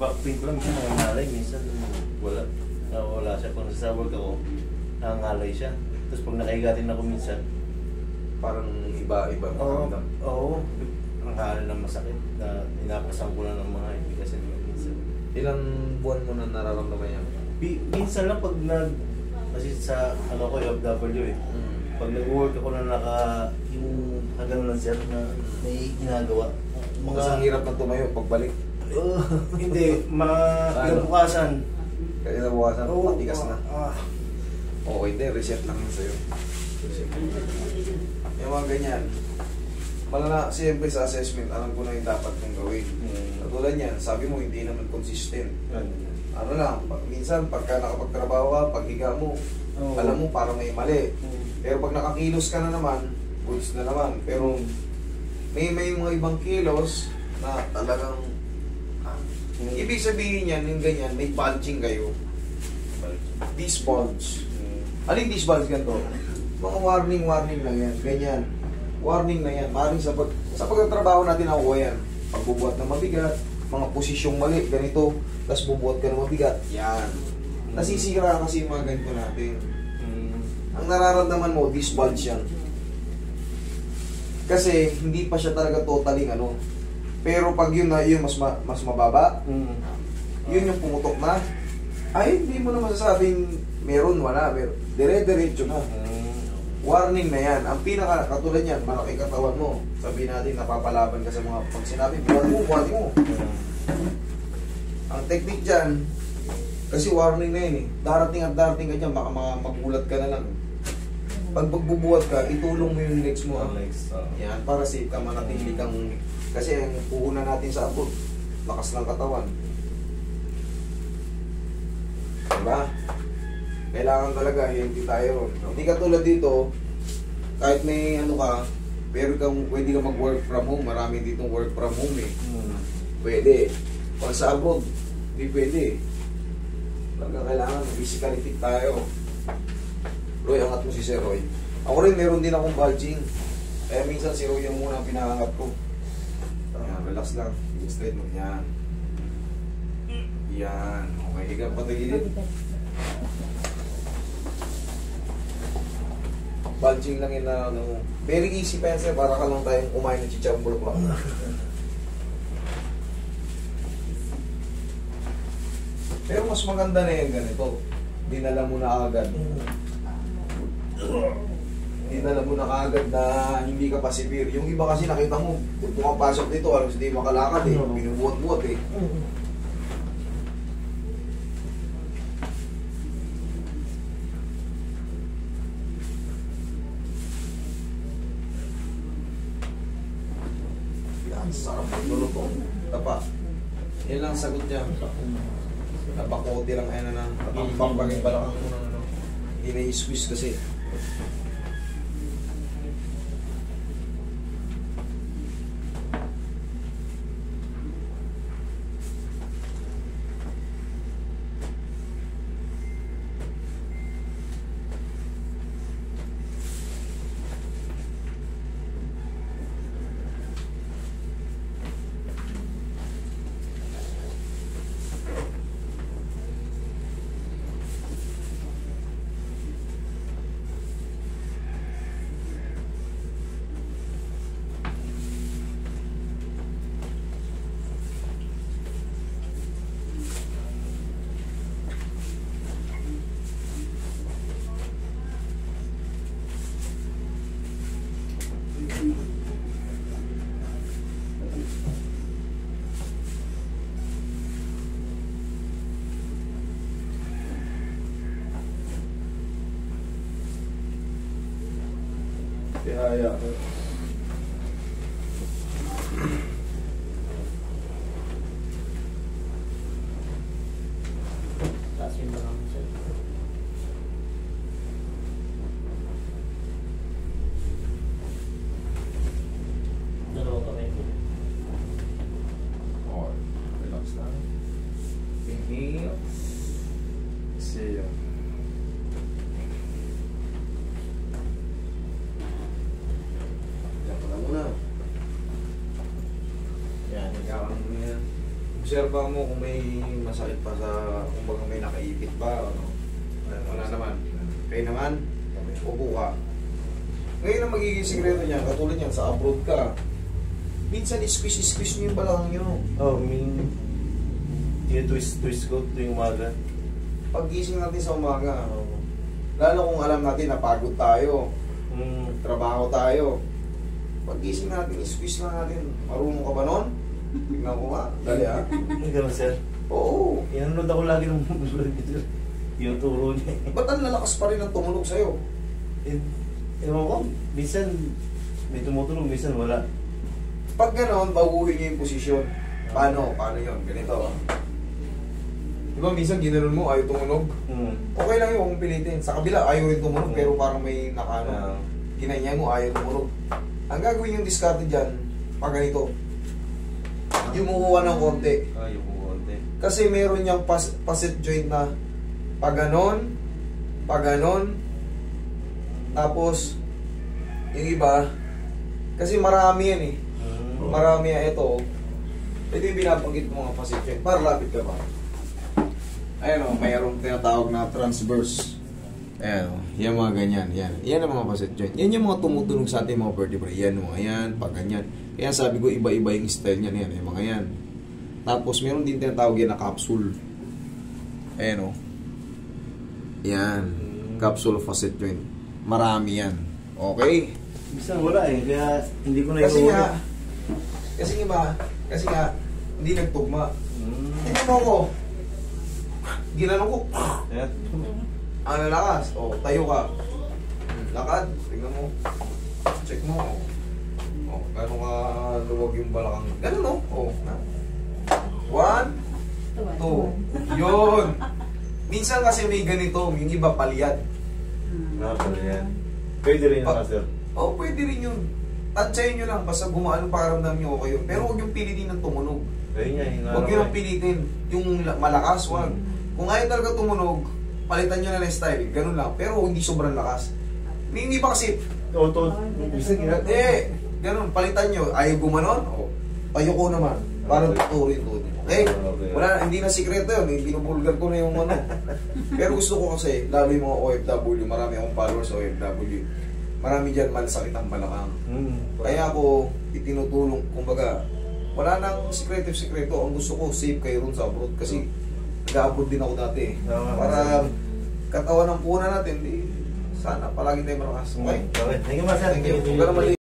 back pain ko lang, minsan nangangalay, minsan wala. Wala siya. Kung sa work ako, nangangalay siya. Tapos pag nakahigatin ako minsan, parang iba-iba maramdam. Oo. Nangangalay na masakit na inapasan ko na ng mga hindi kasi minsan. Ilang buwan mo na nararamdaman yan? Minsan lang pag kasi sa ano ko, OFW eh. Pag nag-work ako na yung hagano lang siya na may ginagawa. Mas ang hirap na tumayo pagbalik. Hindi, kinabukasan. Kaya nabukasan, Oo, matigas na. Okay, hindi, reset lang yun sa'yo. Yung mga ganyan. Malala, siyempre sa assessment, alam ko na yung dapat kong gawin. Katulad yan, sabi mo hindi naman consistent. Ano lang, minsan pagka nakapagtrabaho ka, paghiga mo, alam mo parang may mali. Pero pag nakakilos ka na naman, goods na naman. Pero may mga ibang kilos na talagang ibig sabihin yan, yung ganyan, may bulging kayo. This bulge. Alin this bulge ganito? Mga warning lang yan. Ganyan. Warning na yan. Maring sa pagtatrabaho natin ako yan. Pagbubuhat ng mabigat, mga posisyong mali, ganito. Tapos bubuhat ka ng mabigat. Yan. Nasisira kasi yung mga ganito natin. Ang nararamdaman mo, this bulge yan. Kasi hindi pa siya talaga totally ano. Pero pag yun na yun mas mababa, yun yung pumutok na, ay hindi mo na masasabing meron, wala. Dire-diretso na. Warning na yan. Ang pinaka katulad yan, malaki katawan mo. Sabihin natin, napapalaban ka sa mga pag sinabi, buhat mo. Ang technique dyan, kasi warning na yun eh. Darating ka dyan, baka magulat ka na lang. Pag magbubuhat ka, itulong mo yung legs mo. Yan, para safe ka, manatili kang... Kasi ang puhunan natin sa abot, lakas ng katawan. Diba? Kailangan talaga, healthy tayo ron. Hindi ka tulad dito, kahit may ano ka, pero pwede ka mag-work from home. Marami ditong work from home eh. Pwede. Pag sa abroad, hindi pwede. Kailangan, physically fit tayo. Roy, angat mo si Sir Roy. Ako rin, meron din akong bulging. Kaya minsan si Roy yung muna ang pinakangat ko. Yan, relax lang. Straight mo. Yan. Yan. Okay, higang patagilid. Bulging lang yun na ano. Very easy pa yan, sir. Para ka lang tayong kumain ng chichambulok lang. Pero mas maganda na yan ganito. Dinala mo na agad. Dinala mo na kaagad na hindi ka pa severe. Yung iba kasi nakita mo, kung pumapasok dito, alam hindi makalakad eh. Binubuhat-buhat eh. Yan, sarap ng lulutong. Tapa. Yan lang sagot niya. Napakote lang ayan na napampagin pala kang ano. Hindi na i-squeeze kasi. Kaya taas yung mga muscle. Dalawang kamay ko. Okay, relax lang. Inhale. Exhale. obserba mo kung may masakit pa sa, kung baga may nakaipit ba, ano. Wala naman. Okay naman, upo ka. Ngayon ang magiging sikreto niya, katulad niyan, sa abroad ka, minsan squeeze niyo yung balakang niyo. Oh, twist ko tuwing umaga. Pag-gising natin sa umaga, lalo kung alam natin na pagod tayo, trabaho tayo, pag-gising natin, squeeze lang natin. Marunong ka ba nun? Tignan ko nga, dali ah. Hindi ka sir? Oo. Inanood ako lagi ng vlog dito. Yung turo niya. Ba't ang lalakas pa rin ang tumunog sa'yo? Ewan ko, minsan may tumutulong, minsan wala. Pag gano'n, baguhin niyo yung posisyon. Paano? Paano yun? Ganito ah. Di ba minsan ginanon mo, ayaw tumunog? Okay lang yun kung pilitin. Sa kabila, ayaw rin tumunog, pero parang may nakano. Ginanya mo, ayaw tumunog. Ang gagawin yung diskarte dyan, pag ganito, yumukuha ng konti. Yung konti. Kasi meron niyang facet joint na pag ganon, tapos yung iba, kasi marami yan eh. Marami yan ito. Ito yung binabanggit mo mga facet joint. Para lapit ka ba? Ayan o, mayroong tinatawag na transverse. Ayan o, yan mga ganyan. Yan ang mga facet joint. Yan yung mga tumutunog sa ating mga vertebrae. Yan mga yan, pag ganyan. Kaya sabi ko, iba-iba yung style niyan. Yan, yung mga yan. Tapos meron din tinatawag yan na capsule. Ayan o. Yan. Capsule facet joint. Marami yan. Okay? Minsan wala eh, kaya hindi ko na Kasi nga, hindi nagtugma. Tingnan mo ko. Ginano ko. Ang lakas. O, tayo ka. Lakad. Tingnan mo. Check mo. O, gano'n ka luwag yung balakang. Gano'n o. O, na. 1, 2. Yun. Minsan kasi may ganito, yung iba palyad. Yan. Pwede rin yung master. Oo, pwede rin yun. Tansyahin nyo lang, basta gumaan ang pakaramdam nyo, okay yun. Pero huwag yung pilitin ng tumunog. Huwag nyo lang pilitin. Yung malakas, huwag. Kung ayaw talaga tumunog, palitan nyo na ng style. Ganun lang. Pero hindi sobrang lakas. Hindi pa kasi. Ganun, palitan nyo. Ayaw gumanon, tayo ko naman. Parang tuturin. Okay? Wala, hindi na sikreto yun. Binubulgar ko na yung ano. Pero gusto ko kasi, lalo yung mga OFW, marami akong followers sa OFW. Marami dyan malasakit ang balakang. Kaya ako, itinutulong, kumbaga, wala nang sikreto. Ang gusto ko, safe kayo ron sa abroad. Kasi, nag-abroad din ako dati. Para katawan ng puna natin, sana palagi tayo malakas. Okay? Thank you, master. Thank you.